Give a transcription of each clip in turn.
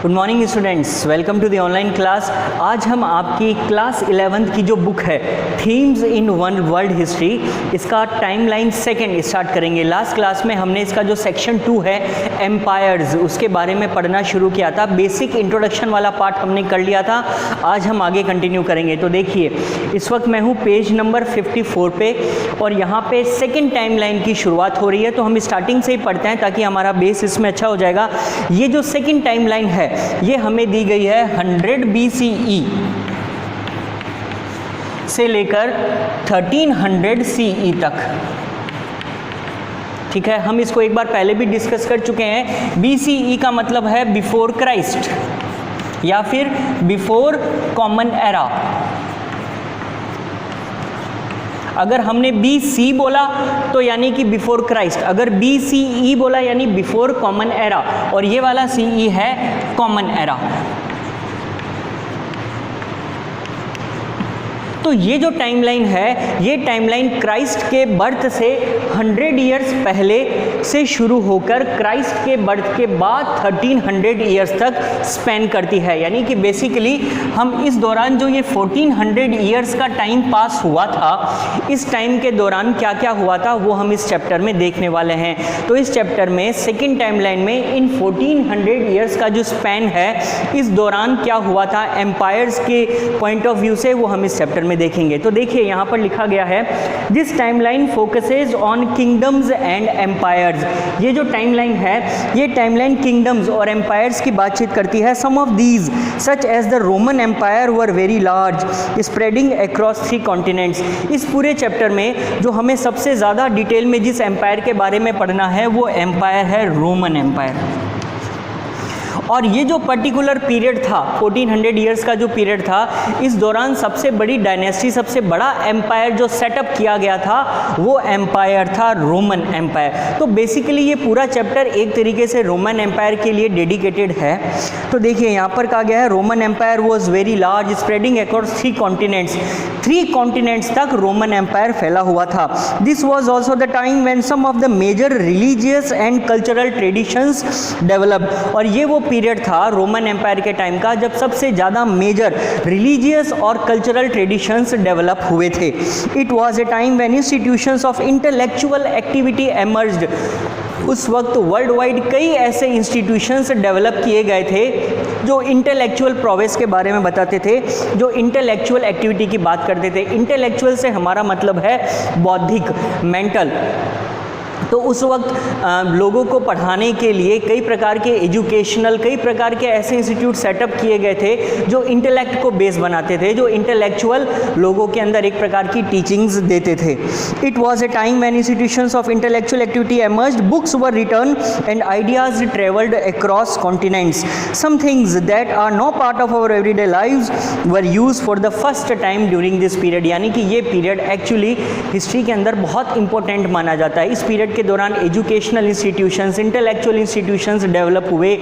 Good morning students, welcome to the online class. आज हम आपकी क्लास 11th की जो बुक है themes in one world history, इसका टाइमलाइन सेकंड स्टार्ट करेंगे। लास्ट क्लास में हमने इसका जो सेक्शन 2 है एम्पायर्स, उसके बारे में पढ़ना शुरू किया था। बेसिक इंट्रोडक्शन वाला पार्ट हमने कर लिया था, आज हम आगे कंटिन्यू करेंगे। तो देखिए, इस वक्त मैं हूँ पेज नंबर 54 पे और यहाँ पे सेकेंड टाइमलाइन की शुरुआत हो रही है। तो हम स्टार्टिंग से ही पढ़ते हैं ताकि हमारा बेस इसमें अच्छा हो जाएगा। ये जो सेकेंड टाइमलाइन है ये हमें दी गई है 100 BCE से लेकर 1300 CE तक। ठीक है, हम इसको एक बार पहले भी डिस्कस कर चुके हैं। BCE का मतलब है बिफोर क्राइस्ट या फिर बिफोर कॉमन एरा। अगर हमने BC बोला तो यानी कि बिफोर क्राइस्ट, अगर BCE बोला यानी बिफोर कॉमन एरा, और ये वाला CE है कॉमन एरा। तो ये जो टाइमलाइन है, ये टाइमलाइन क्राइस्ट के बर्थ से 100 ईयर्स पहले से शुरू होकर क्राइस्ट के बर्थ के बाद 1300 ईयर्स तक स्पेन करती है। यानी कि बेसिकली हम इस दौरान जो ये 1400 ईयर्स का टाइम पास हुआ था, इस टाइम के दौरान क्या क्या हुआ था वो हम इस चैप्टर में देखने वाले हैं। तो इस चैप्टर में सेकेंड टाइमलाइन में इन 1400 ईयर्स का जो स्पेन है, इस दौरान क्या हुआ था एम्पायर्स के पॉइंट ऑफ व्यू से, वो हम इस चैप्टर में देखेंगे। तो देखिए यहाँ पर लिखा गया है, this timeline focuses on kingdoms and empires. ये जो टाइमलाइन है, ये टाइमलाइन किंगडम्स और एम्पायर्स की बातचीत करती है। Some of these such as the Roman empire were very large spreading across 3 continents. इस पूरे चैप्टर में जो हमें सबसे ज़्यादा डिटेल में जिस एम्पायर के बारे में पढ़ना है वो एम्पायर है रोमन एम्पायर। और ये जो पर्टिकुलर पीरियड था 1400 ईयर्स का जो पीरियड था, इस दौरान सबसे बड़ी डायनेस्टी, सबसे बड़ा एम्पायर जो सेटअप किया गया था वो एम्पायर था रोमन एम्पायर। तो बेसिकली ये पूरा चैप्टर एक तरीके से रोमन एम्पायर के लिए डेडिकेटेड है। तो देखिए यहाँ पर कहा गया है, Roman empire was very large spreading across 3 continents. 3 continents तक रोमन एम्पायर फैला हुआ था। This was also the time when some of the major religious and cultural traditions developed. और ये वो पीरियड था रोमन एम्पायर के टाइम का जब सबसे ज़्यादा मेजर रिलीजियस और कल्चरल ट्रेडिशंस डेवलप हुए थे। It was a time when institutions of intellectual activity emerged. उस वक्त वर्ल्ड वाइड कई ऐसे इंस्टीट्यूशंस डेवलप किए गए थे जो इंटेलेक्चुअल प्रोग्रेस के बारे में बताते थे, जो इंटेलेक्चुअल एक्टिविटी की बात करते थे। इंटेलेक्चुअल से हमारा मतलब है बौद्धिक, मेंटल। तो उस वक्त लोगों को पढ़ाने के लिए कई प्रकार के एजुकेशनल, कई प्रकार के ऐसे इंस्टीट्यूट सेटअप किए गए थे जो इंटेलेक्ट को बेस बनाते थे, जो इंटेलेक्चुअल लोगों के अंदर एक प्रकार की टीचिंग्स देते थे। It was a time when institutions of intellectual activity emerged, books were written and ideas travelled across continents. Some things that are no part of our everyday lives were used for the first time during this period. यानी कि ये period actually history के अंदर बहुत important माना जाता है। इस पीरियड के दौरान educational institutions, intellectual institutions develop हुए,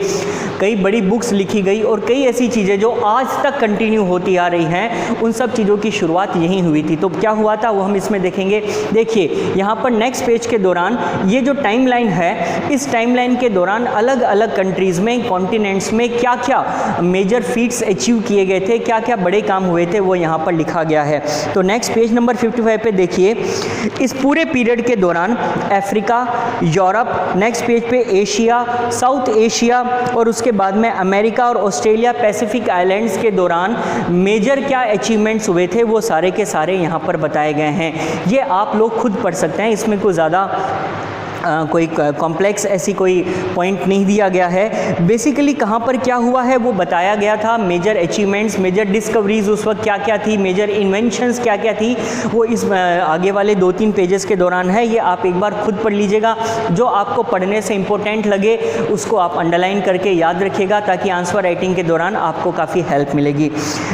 कई बड़ी बुक्स लिखी गई और कई ऐसी चीज़ें जो आज तक कंटिन्यू होती आ रही हैं, उन सब चीज़ों की शुरुआत यहीं हुई थी। तो क्या हुआ था वो हम इसमें देखेंगे। देखिए यहाँ पर नेक्स्ट पेज के दौरान ये जो टाइमलाइन है, इस टाइमलाइन के दौरान अलग अलग कंट्रीज़ में, कॉन्टिनेंट्स में क्या क्या मेजर फीट्स अचीव किए गए थे, क्या क्या बड़े काम हुए थे, वो यहाँ पर लिखा गया है। तो नेक्स्ट पेज नंबर 55 पे देखिए, इस पूरे पीरियड के दौरान अफ्रीका, यूरोप, नेक्स्ट पेज पे एशिया, साउथ एशिया और उसके बाद में अमेरिका और ऑस्ट्रेलिया, पैसिफिक आइलैंड्स के दौरान मेजर क्या अचीवमेंट्स हुए थे वो सारे के सारे यहाँ पर बताए गए हैं। ये आप लोग खुद पढ़ सकते हैं, इसमें कोई ज़्यादा कोई कॉम्प्लेक्स ऐसी कोई पॉइंट नहीं दिया गया है। बेसिकली कहाँ पर क्या हुआ है वो बताया गया था। मेजर अचीवमेंट्स, मेजर डिस्कवरीज उस वक्त क्या क्या थी, मेजर इन्वेंशंस क्या क्या थी, वो इस आगे वाले 2-3 पेजेस के दौरान है। ये आप एक बार खुद पढ़ लीजिएगा। जो आपको पढ़ने से इम्पोर्टेंट लगे उसको आप अंडरलाइन करके याद रखिएगा ताकि आंसर राइटिंग के दौरान आपको काफ़ी हेल्प मिलेगी।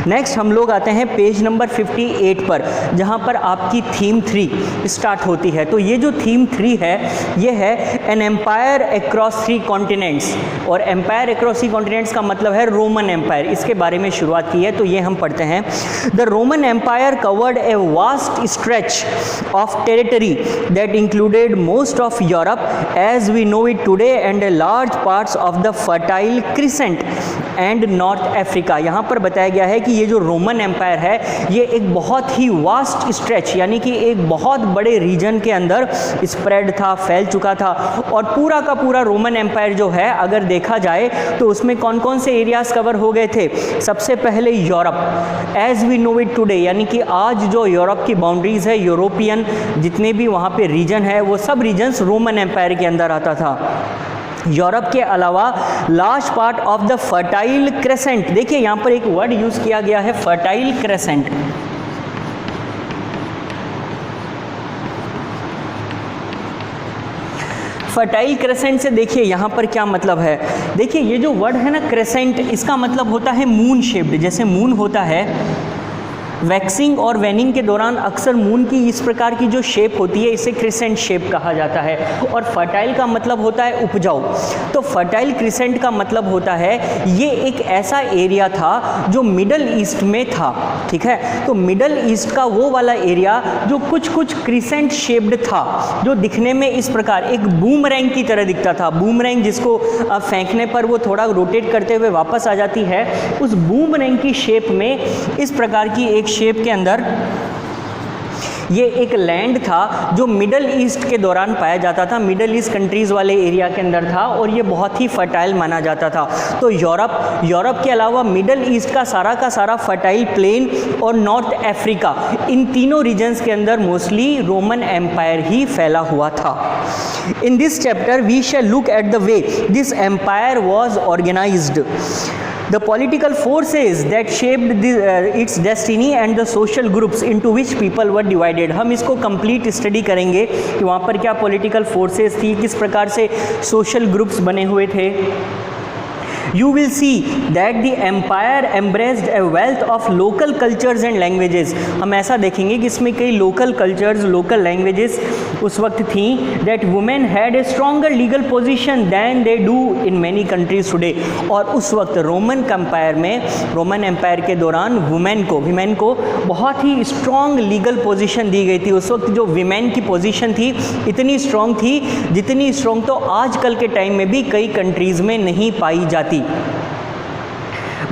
नेक्स्ट हम लोग आते हैं पेज नंबर 58 पर, जहाँ पर आपकी थीम 3 स्टार्ट होती है। तो ये जो थीम 3 है ये है एन एम्पायर अक्रॉस 3 कॉन्टिनेंट्स, और एम्पायर अक्रॉस 3 कॉन्टिनेंट्स का मतलब है रोमन एम्पायर। इसके बारे में शुरुआत की है, तो ये हम पढ़ते हैं। The Roman empire covered a vast stretch of territory that included most of Europe as we know it today and a large parts of the fertile crescent and North Africa. यहाँ पर बताया गया है कि ये जो रोमन एम्पायर है ये एक बहुत ही वास्ट स्ट्रेच यानी कि एक बहुत बड़े रीजन के अंदर स्प्रेड था, फैल चुका था। और पूरा का पूरा रोमन एम्पायर जो है अगर देखा जाए तो उसमें कौन कौन से एरियाज कवर हो गए थे। सबसे पहले Europe as we know it today, यानी कि आज जो यूरोप की बाउंड्रीज है, यूरोपियन जितने भी वहाँ पे रीजन है वो सब रीजन्स रोमन एम्पायर के अंदर आता था। यूरोप के अलावा large part of the fertile crescent, देखिए यहाँ पर एक वर्ड यूज किया गया है फर्टाइल क्रेसेंट। फर्टाइल क्रेसेंट से देखिए यहाँ पर क्या मतलब है। देखिए ये जो वर्ड है ना क्रेसेंट, इसका मतलब होता है मून शेप्ड। जैसे मून होता है, वैक्सिंग और वेनिंग के दौरान अक्सर मून की इस प्रकार की जो शेप होती है इसे क्रिसेंट शेप कहा जाता है। और फर्टाइल का मतलब होता है उपजाऊ, तो फर्टाइल क्रिसेंट का मतलब होता है ये एक ऐसा एरिया था जो मिडल ईस्ट में था। ठीक है, तो मिडल ईस्ट का वो वाला एरिया जो कुछ कुछ क्रिसेंट शेप्ड था, जो दिखने में इस प्रकार एक बूमरैंग की तरह दिखता था। बूमरैंग जिसको फेंकने पर वो थोड़ा रोटेट करते हुए वापस आ जाती है, उस बूमरैंग की शेप में इस प्रकार की एक शेप के अंदर ये एक लैंड था जो मिडल ईस्ट के दौरान पाया जाता था, मिडल ईस्ट कंट्रीज़ वाले एरिया के अंदर था, और ये बहुत ही फर्टाइल माना जाता था। तो यूरोप के अलावा मिडल ईस्ट का सारा फर्टाइल प्लेन और नॉर्थ अफ्रीका, इन तीनों रीजन्स के अंदर मोस्टली रोमन एम्पायर ही फैला हुआ था। In this chapter we shall look at the way this empire was organized, the political forces that shaped its destiny and the social groups into which people were divided। हम इसको complete study करेंगे कि वहाँ पर क्या political forces थी, किस प्रकार से social groups बने हुए थे। You will see that the empire embraced a wealth of local cultures and languages। हम ऐसा देखेंगे कि इसमें कई local cultures, local languages उस वक्त थी। That women had a stronger legal position than they do in many countries today। और उस वक्त रोमन एम्पायर में, रोमन एम्पायर के दौरान वुमेन को बहुत ही स्ट्रॉन्ग लीगल पोजीशन दी गई थी। उस वक्त जो विमेन की पोजीशन थी इतनी स्ट्रॉन्ग थी जितनी स्ट्रॉन्ग तो आजकल के टाइम में भी कई कंट्रीज़ में नहीं पाई जाती।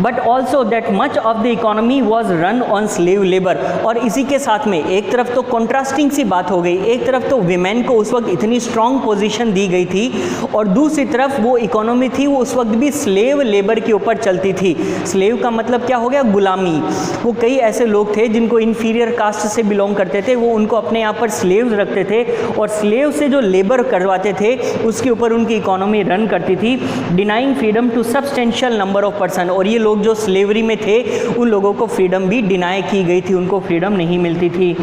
But also that much of the economy was run on slave labour. और इसी के साथ में एक तरफ तो कॉन्ट्रास्टिंग सी बात हो गई, एक तरफ तो विमेन को उस वक्त इतनी स्ट्रॉन्ग पोजीशन दी गई थी और दूसरी तरफ वो इकोनॉमी थी वो उस वक्त भी स्लेव लेबर के ऊपर चलती थी। स्लेव का मतलब क्या हो गया, गुलामी। वो कई ऐसे लोग थे जिनको इन्फीरियर कास्ट से बिलोंग करते थे, वो उनको अपने यहाँ पर स्लेव्स रखते थे और स्लेव से जो लेबर करवाते थे उसके ऊपर उनकी इकोनॉमी रन करती थी, denying freedom to substantial number of person. और ये लोग जो स्लेवरी में थे उन लोगों को फ्रीडम भी डिनाई की गई थी, उनको फ्रीडम नहीं मिलती थी।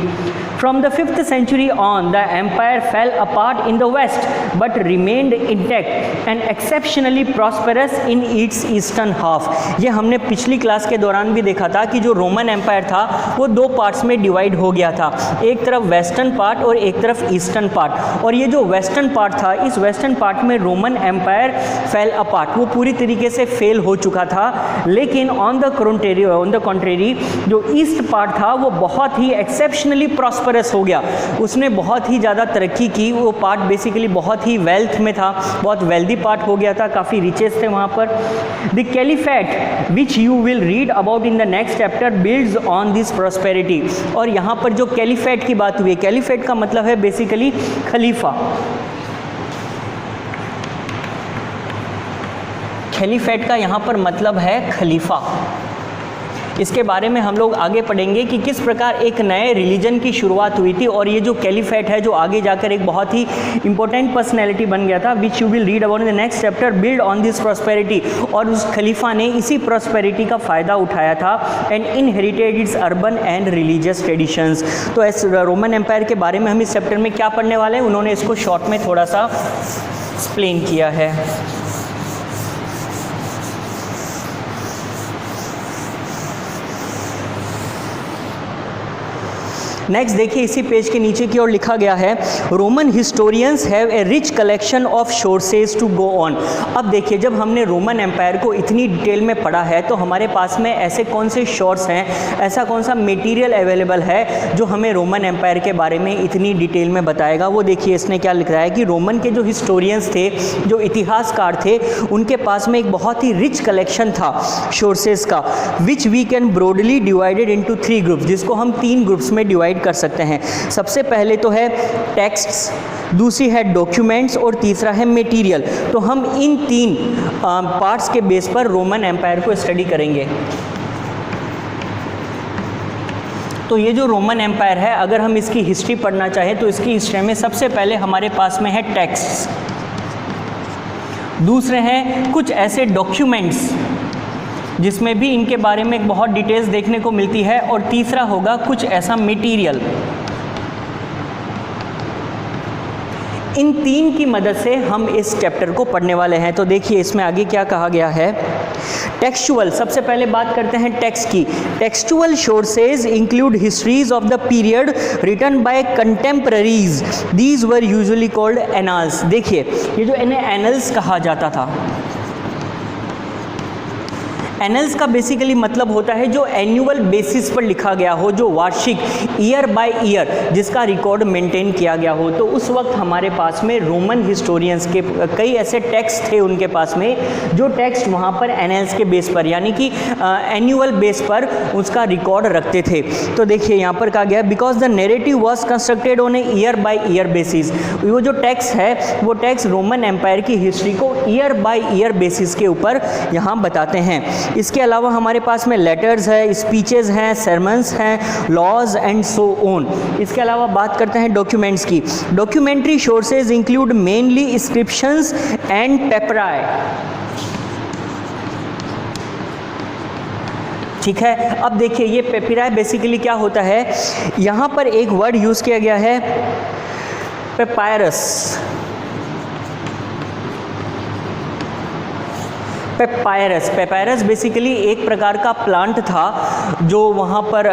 From the 5th century on, the empire fell apart in the west but remained intact and exceptionally prosperous in its eastern half। ये हमने पिछली क्लास के दौरान भी देखा था कि जो रोमन एम्पायर था वो दो पार्ट्स में डिवाइड हो गया था, एक तरफ वेस्टर्न पार्ट और एक तरफ ईस्टर्न पार्ट। और ये जो वेस्टर्न पार्ट था, इस वेस्टर्न पार्ट में रोमन एम्पायर फेल अपार्ट, वो पूरी तरीके से फेल हो चुका था। लेकिन ऑन द कॉन्ट्रेरी जो ईस्ट पार्ट था वो बहुत ही एक्सेप्शनली प्रॉस्परस हो गया, उसने बहुत ही ज़्यादा तरक्की की। वो पार्ट बेसिकली बहुत ही वेल्थ में था, बहुत वेल्दी पार्ट हो गया था, काफ़ी रिचेस थे वहाँ पर। The caliphate which you will read about in the next chapter builds on this prosperity. और यहाँ पर जो कैलिफेट की बात हुई है, कैलिफेट का मतलब है बेसिकली खलीफा। खलीफेट का यहाँ पर मतलब है खलीफा। इसके बारे में हम लोग आगे पढ़ेंगे कि किस प्रकार एक नए रिलीजन की शुरुआत हुई थी और ये जो कैलिफेट है जो आगे जाकर एक बहुत ही इंपॉर्टेंट पर्सनैलिटी बन गया था, which you will read about in the next chapter build on this prosperity. और उस खलीफा ने इसी प्रॉस्पेरिटी का फ़ायदा उठाया था and inherited it's urban and religious traditions. तो इस रोमन एम्पायर के बारे में हम इस चैप्टर में क्या पढ़ने वाले हैं, उन्होंने इसको शॉर्ट में थोड़ा सा एक्सप्लेन किया है। नेक्स्ट देखिए इसी पेज के नीचे की ओर लिखा गया है Roman historians have a rich collection of sources to go on. अब देखिए जब हमने रोमन एम्पायर को इतनी डिटेल में पढ़ा है तो हमारे पास में ऐसे कौन से सोर्स हैं, ऐसा कौन सा मटेरियल अवेलेबल है जो हमें रोमन एम्पायर के बारे में इतनी डिटेल में बताएगा। वो देखिए इसने क्या लिख रहा है कि रोमन के जो हिस्टोरियंस थे, जो इतिहासकार थे, उनके पास में एक बहुत ही रिच कलेक्शन था सोर्सेज का, which we can broadly divided into 3 groups, जिसको हम 3 ग्रुप्स में डिवाइड कर सकते हैं। सबसे पहले तो है टेक्स्ट्स, दूसरी है डॉक्यूमेंट्स और तीसरा है मटेरियल। तो हम इन 3 पार्ट्स के बेस पर रोमन एम्पायर को स्टडी करेंगे। तो ये जो रोमन एम्पायर है, अगर हम इसकी हिस्ट्री पढ़ना चाहें तो इसकी हिस्ट्री में सबसे पहले हमारे पास में है टेक्स्ट्स, दूसरे हैं कुछ ऐसे डॉक्यूमेंट्स जिसमें भी इनके बारे में एक बहुत डिटेल्स देखने को मिलती है, और तीसरा होगा कुछ ऐसा मटेरियल। इन 3 की मदद से हम इस चैप्टर को पढ़ने वाले हैं। तो देखिए इसमें आगे क्या कहा गया है। टेक्सचुअल, सबसे पहले बात करते हैं टेक्स्ट की। Textual sources include histories of the period written by contemporaries, these were usually called annals. देखिए ये जो इन्हें एनल्स कहा जाता था, एनल्स का बेसिकली मतलब होता है जो एनुअल बेसिस पर लिखा गया हो, जो वार्षिक, ईयर बाय ईयर जिसका रिकॉर्ड मेंटेन किया गया हो। तो उस वक्त हमारे पास में रोमन हिस्टोरियंस के कई ऐसे टेक्स्ट थे उनके पास में, जो टेक्स्ट वहाँ पर एनल्स के बेस पर यानी कि एनुअल बेस पर उसका रिकॉर्ड रखते थे। तो देखिए यहाँ पर कहा गया because the narrative was constructed on a year by year basis. वो जो टेक्स्ट है वो टेक्स्ट रोमन एम्पायर की हिस्ट्री को ईयर बाय ईयर बेसिस के ऊपर यहाँ बताते हैं। इसके अलावा हमारे पास में लेटर्स है, स्पीचेस हैं, sermons हैं, लॉज एंड सो ऑन। इसके अलावा बात करते हैं डॉक्यूमेंट्स की। Documentary sources include mainly inscriptions and papyri. ठीक है, अब देखिए ये पेपराई बेसिकली क्या होता है, यहाँ पर एक वर्ड यूज़ किया गया है पेपायरस। पेपायरस बेसिकली एक प्रकार का प्लांट था जो वहाँ पर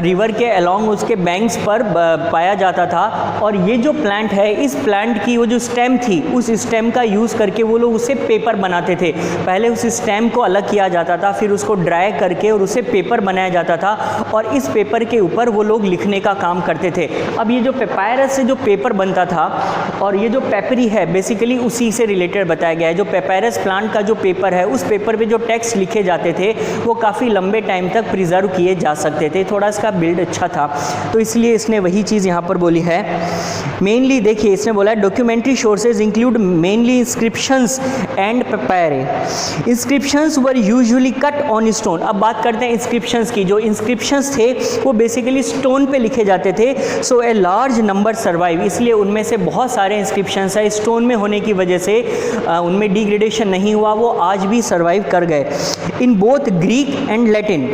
रिवर के अलोंग उसके बैंक्स पर पाया जाता था। और ये जो प्लांट है, इस प्लांट की वो जो स्टेम थी, उस स्टेम का यूज़ करके वो लोग उसे पेपर बनाते थे। पहले उस स्टेम को अलग किया जाता था, फिर उसको ड्राई करके और उसे पेपर बनाया जाता था, और इस पेपर के ऊपर वो लोग लिखने का काम करते थे। अब ये जो पेपायरस से जो पेपर बनता था और ये जो पेपरी है बेसिकली उसी से रिलेटेड बताया गया है। जो पेपायरस प्लांट का जो पेपर है, उस पेपर पे जो टेक्स्ट लिखे जाते थे वो काफ़ी लंबे टाइम तक प्रिजर्व किए जा सकते थे। थोड़ा इसका बिल्ड अच्छा था, तो इसलिए इसने वही चीज़ यहाँ पर बोली है। मेनली देखिए इसने बोला है documentary sources include mainly inscriptions and papyri. Inscriptions were usually cut on stone. अब बात करते हैं इंस्क्रिप्शंस की। जो इंस्क्रिप्शंस थे वो बेसिकली स्टोन पे लिखे जाते थे। सो ए लार्ज नंबर सर्वाइव, इसलिए उनमें से बहुत सारे इंस्क्रिप्शंस है स्टोन में होने की वजह से उनमें डिग्रेडेशन नहीं हुआ, वो आज भी सर्वाइव कर गए। In both Greek and Latin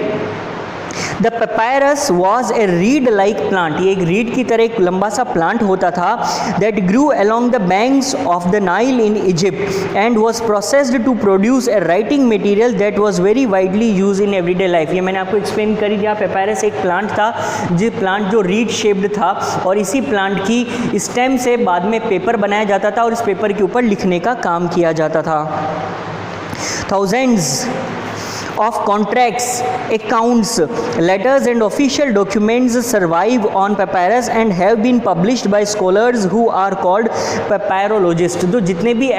the papyrus was A read like plant. ये एक रीड की तरह एक लंबा सा प्लांट होता था that grew along the banks of the Nile in Egypt and was processed to produce a writing material that was very widely use in everyday life. ये मैंने आपको एक्सप्लेन करी दिया। पेपायरस एक प्लांट था, प्लांट जो रीड शेप्ड था, और इसी प्लांट की स्टेम से बाद में पेपर बनाया जाता था और इस पेपर के ऊपर लिखने का काम किया जाता था। Thousands of contracts, accounts, letters and official documents survive on papyrus and have been published by scholars who are called papyrologists। तो जितने भी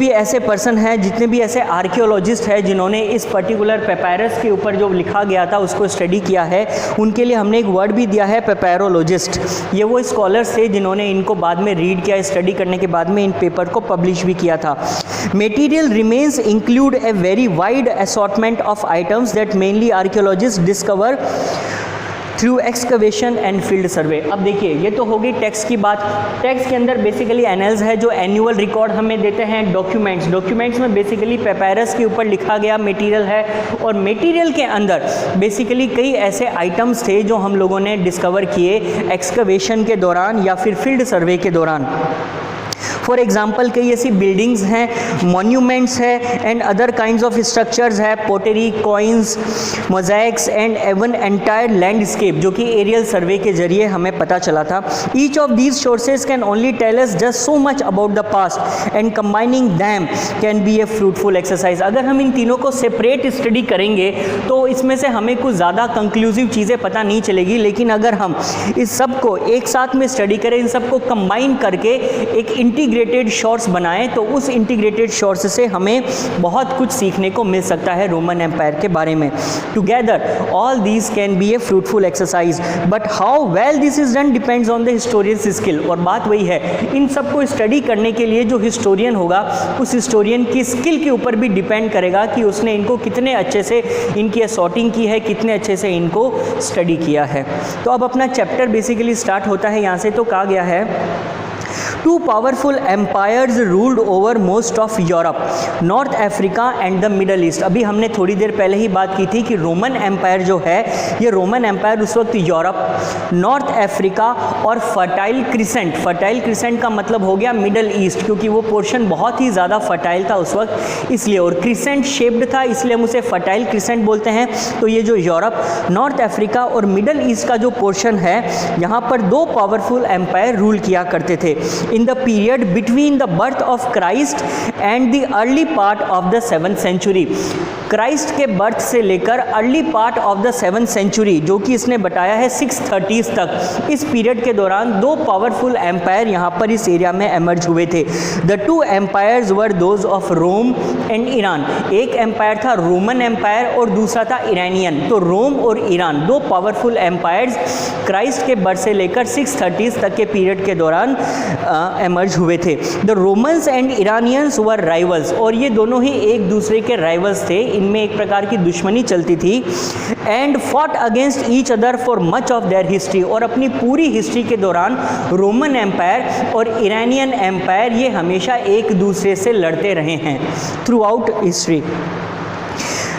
ऐसे पर्सन हैं, जितने भी ऐसे आर्कियोलॉजिस्ट हैं जिन्होंने इस पर्टिकुलर पेपायरस के ऊपर जो लिखा गया था उसको स्टडी किया है, उनके लिए हमने एक वर्ड भी दिया है पेपायरोलॉजिस्ट। ये वो स्कॉलर्स थे जिन्होंने इनको बाद में रीड किया, स्टडी करने के बाद में इन पेपर को पब्लिश भी किया था। Material remains include a very wide assortment of items that mainly archaeologists discover through excavation and field survey। अब देखिए ये तो होगी टेक्स्ट की बात। टेक्स्ट के अंदर बेसिकली एनल्स है जो एनुअल रिकॉर्ड हमें देते हैं। डॉक्यूमेंट्स में बेसिकली पेपायरस के ऊपर लिखा गया मटेरियल है, और मटेरियल के अंदर बेसिकली कई ऐसे आइटम्स थे जो हम लोगों ने डिस्कवर किए एक्सकवेशन के दौरान या फिर फील्ड सर्वे के दौरान। फॉर एग्जांपल कई ऐसी बिल्डिंग्स हैं, मॉन्यूमेंट्स है and other kinds of structures है, pottery, coins, mosaics and even entire landscape, जो कि एरियल सर्वे के जरिए हमें पता चला था। Each of these sources can only tell us just so much about the past and combining them can be a fruitful exercise. अगर हम इन तीनों को सेपरेट स्टडी करेंगे तो इसमें से हमें कुछ ज़्यादा कंक्लूसिव चीज़ें पता नहीं चलेगी, लेकिन अगर हम इस सब को एक साथ में स्टडी करें, इन सब को कंबाइन करके एक इंटीग्रेटेड शॉर्ट्स बनाएं, तो उस इंटीग्रेटेड शॉर्ट्स से हमें बहुत कुछ सीखने को मिल सकता है रोमन एम्पायर के बारे में। Together all these can be a fruitful exercise, but how well this is done depends on the historians skill. और बात वही है, इन सब को स्टडी करने के लिए जो हिस्टोरियन होगा, उस हिस्टोरियन की स्किल के ऊपर भी डिपेंड करेगा कि उसने इनको कितने अच्छे से इनकी असॉर्टिंग की है, कितने अच्छे से इनको स्टडी किया है। तो अब अपना चैप्टर बेसिकली स्टार्ट होता है यहाँ से। तो कहा गया है two powerful empires ruled over most of Europe, North Africa and the Middle East. अभी हमने थोड़ी देर पहले ही बात की थी कि रोमन एम्पायर जो है, ये रोमन एम्पायर उस वक्त यूरोप, नॉर्थ अफ्रीका और फर्टाइल क्रिसेंट, फर्टाइल क्रिसेंट का मतलब हो गया मिडल ईस्ट, क्योंकि वो पोर्शन बहुत ही ज़्यादा फर्टाइल था उस वक्त, इसलिए, और क्रिसेंट शेप्ड था, इसलिए हम उसे फर्टाइल क्रिसेंट बोलते हैं। तो ये जो यूरोप, नॉर्थ अफ्रीका और मिडल ईस्ट का जो पोर्शन है, यहाँ पर दो पावरफुल एम्पायर रूल किया करते थे in the period between the birth of Christ and the early part of the 7th century। Christ के बर्थ से लेकर early part of the 7th century, जो कि इसने बताया है 630s तक, इस पीरियड के दौरान दो पावरफुल एम्पायर यहाँ पर इस एरिया में एमर्ज हुए थे। The two empires were those of Rome and Iran. एक एम्पायर था रोमन एम्पायर और दूसरा था ईरानियन। तो रोम और ईरान दो पावरफुल एम्पायर्स क्राइस्ट के बर्थ से लेकर 630s तक के पीरियड के दौरान एमर्ज हुए थे। The Romans and Iranians were rivals, और ये दोनों ही एक दूसरे के राइवल्स थे, इनमें एक प्रकार की दुश्मनी चलती थी। And fought against each other for much of their history, और अपनी पूरी हिस्ट्री के दौरान रोमन एम्पायर और ईरानियन एम्पायर ये हमेशा एक दूसरे से लड़ते रहे हैं throughout history.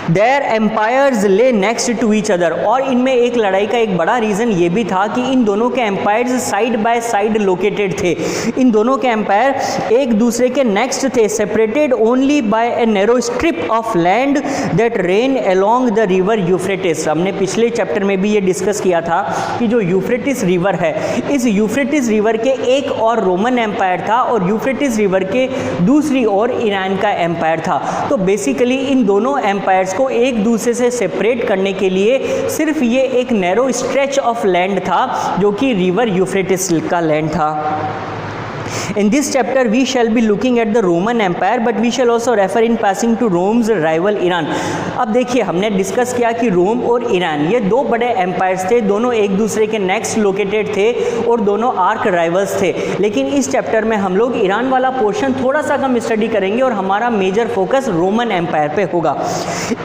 Their empires lay next to each other, और इनमें एक लड़ाई का एक बड़ा रीज़न ये भी था कि इन दोनों के empires side by side located थे। इन दोनों के एम्पायर एक दूसरे के नेक्स्ट थे, separated only by a narrow strip of land that rain along the river Euphrates. हमने पिछले चैप्टर में भी ये डिस्कस किया था कि जो यूफ्रेटिस रिवर है, इस यूफ्रेटिस रिवर के एक और रोमन एम्पायर था और यूफ्रेटिस रिवर के दूसरी ओर ईरान का एम्पायर था। तो बेसिकली इन दोनों एम्पायर्स को एक दूसरे से सेपरेट करने के लिए सिर्फ ये एक नैरो स्ट्रेच ऑफ लैंड था, जो कि रिवर यूफ्रेटिस का लैंड था। In this chapter we shall be looking at the Roman Empire, but we shall also refer in passing to Rome's rival Iran। अब देखिए, हमने डिस्कस किया कि रोम और ईरान ये दो बड़े एम्पायर्स थे, दोनों एक दूसरे के नेक्स्ट लोकेटेड थे और दोनों आर्क राइवल्स थे। लेकिन इस चैप्टर में हम लोग ईरान वाला पोर्शन थोड़ा सा कम स्टडी करेंगे और हमारा मेजर फोकस रोमन एम्पायर पे होगा।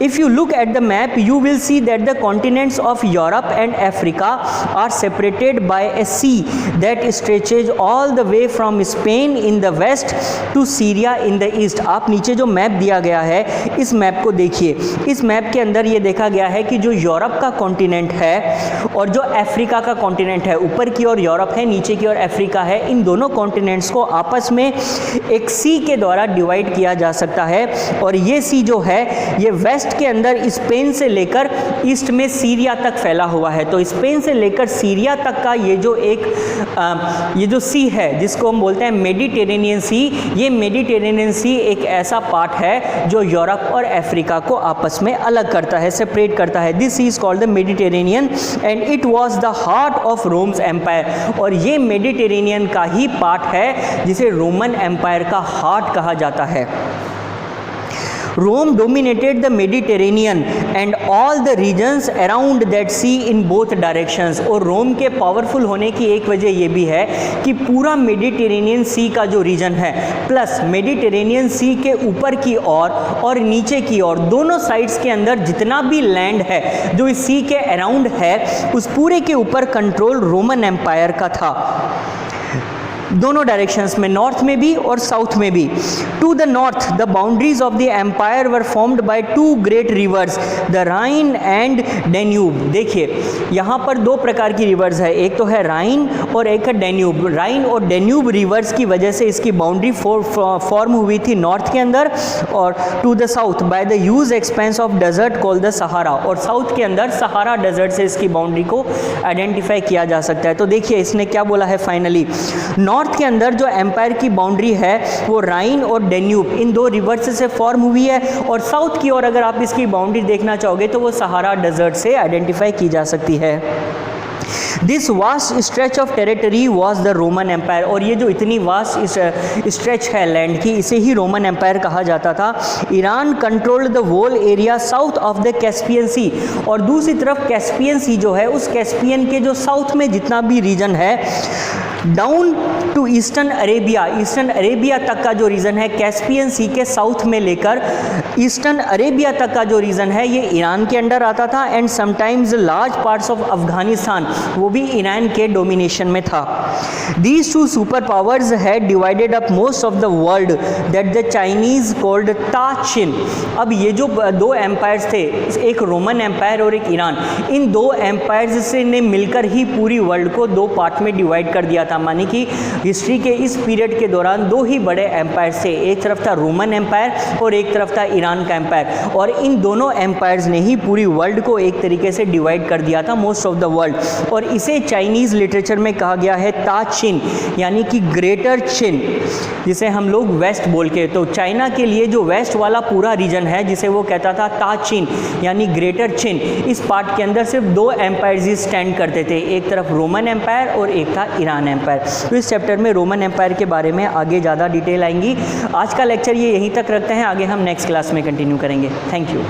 If you look at the map you will see that the continents of Europe and Africa are separated by a sea that stretches all the way from Spain in the west to Syria in the east. आप नीचे जो map दिया गया है, इस map को देखिए। इस मैप के अंदर ये देखा गया है कि जो यूरोप का कॉन्टिनेंट है और जो अफ्रीका का कॉन्टिनेंट है, ऊपर की ओर यूरोप है, नीचे की ओर अफ्रीका है, इन दोनों कॉन्टिनेंट्स को आपस में एक सी के द्वारा डिवाइड किया जा सकता है। और ये सी जो है ये वेस्ट के अंदर स्पेन से लेकर ईस्ट में सीरिया तक फैला हुआ है। तो स्पेन से लेकर सीरिया तक का ये जो सी है, जिसको हम बोलते हैं मेडिटेरेनियन सी, ये मेडिटेरेनियन सी एक ऐसा पार्ट है जो यूरोप और अफ्रीका को आपस में अलग करता है, सेपरेट करता है। This is called the Mediterranean and it was the heart of Rome's empire. और ये मेडिटेरेनियन का ही पार्ट है जिसे रोमन एम्पायर का हार्ट कहा जाता है। Rome dominated the Mediterranean and all the regions around that sea in both directions। और रोम के पावरफुल होने की एक वजह ये भी है कि पूरा मेडिटेरेनियन सी का जो रीजन है प्लस मेडिटेरेनियन सी के ऊपर की ओर और नीचे की ओर दोनों साइड्स के अंदर जितना भी लैंड है जो इस सी के अराउंड है, उस पूरे के ऊपर कंट्रोल रोमन एम्पायर का था। दोनों डायरेक्शंस में, नॉर्थ में भी और साउथ में भी। To the north the boundaries of the empire were formed by two great rivers, the Rhine and Danube. देखिए यहाँ पर दो प्रकार की रिवर्स है, एक तो है राइन और एक है डेन्यूब। राइन और डेन्यूब रिवर्स की वजह से इसकी बाउंड्री फॉर्म हुई थी नॉर्थ के अंदर, और to the south by the huge expanse of desert called the Sahara, और साउथ के अंदर सहारा डेजर्ट से इसकी बाउंड्री को आइडेंटिफाई किया जा सकता है। तो देखिए इसने क्या बोला है फाइनली, नॉर्थ के अंदर जो एम्पायर की बाउंड्री है वो राइन और डेन्यूब इन दो रिवर्स से फॉर्म हुई है, और साउथ की ओर अगर आप इसकी बाउंड्री देखना चाहोगे तो वो सहारा डेजर्ट से आइडेंटिफाई की जा सकती है। This vast stretch of territory was the Roman empire, और ये जो इतनी वास्ट स्ट्रेच है लैंड की, इसे ही रोमन एम्पायर कहा जाता था। Iran controlled the whole area south of the Caspian sea, और दूसरी तरफ कैस्पियन सी जो है उस कैस्पियन के जो साउथ में जितना भी रीजन है, down to eastern Arabia, eastern Arabia तक का जो रीजन है कैस्पियन सी के साउथ में लेकर ईस्टर्न अरेबिया तक का जो रीजन है ये ईरान के अंडर आता था, and sometimes large parts of Afghanistan वो भी ईरान के डोमिनेशन में था। These two super powers had divided up most of the world that the Chinese called Tachin. अब ये जो दो एम्पायर्स थे, एक रोमन एम्पायर और एक ईरान, इन दो एम्पायर्स से ने मिलकर ही पूरी वर्ल्ड को दो पार्ट में डिवाइड कर दिया था। मानी कि हिस्ट्री के इस पीरियड के दौरान दो ही बड़े एम्पायर्स थे, एक तरफ था रोमन एम्पायर और एक तरफ था ईरान का एम्पायर, और इन दोनों एम्पायर्स ने ही पूरी वर्ल्ड को एक तरीके से डिवाइड कर दिया था, मोस्ट ऑफ द वर्ल्ड। और इसे चाइनीज़ लिटरेचर में कहा गया है ताचिन, यानी कि ग्रेटर चिन, जिसे हम लोग वेस्ट बोल के, तो चाइना के लिए जो वेस्ट वाला पूरा रीजन है जिसे वो कहता था ताचिन यानी ग्रेटर चिन, इस पार्ट के अंदर सिर्फ दो एम्पायर्स ही स्टैंड करते थे, एक तरफ रोमन एम्पायर और एक था ईरान एम्पायर। तो इस चैप्टर में रोमन एम्पायर के बारे में आगे ज़्यादा डिटेल आएंगी। आज का लेक्चर ये यहीं तक रखते हैं, आगे हम नेक्स्ट क्लास में कंटिन्यू करेंगे। Thank you.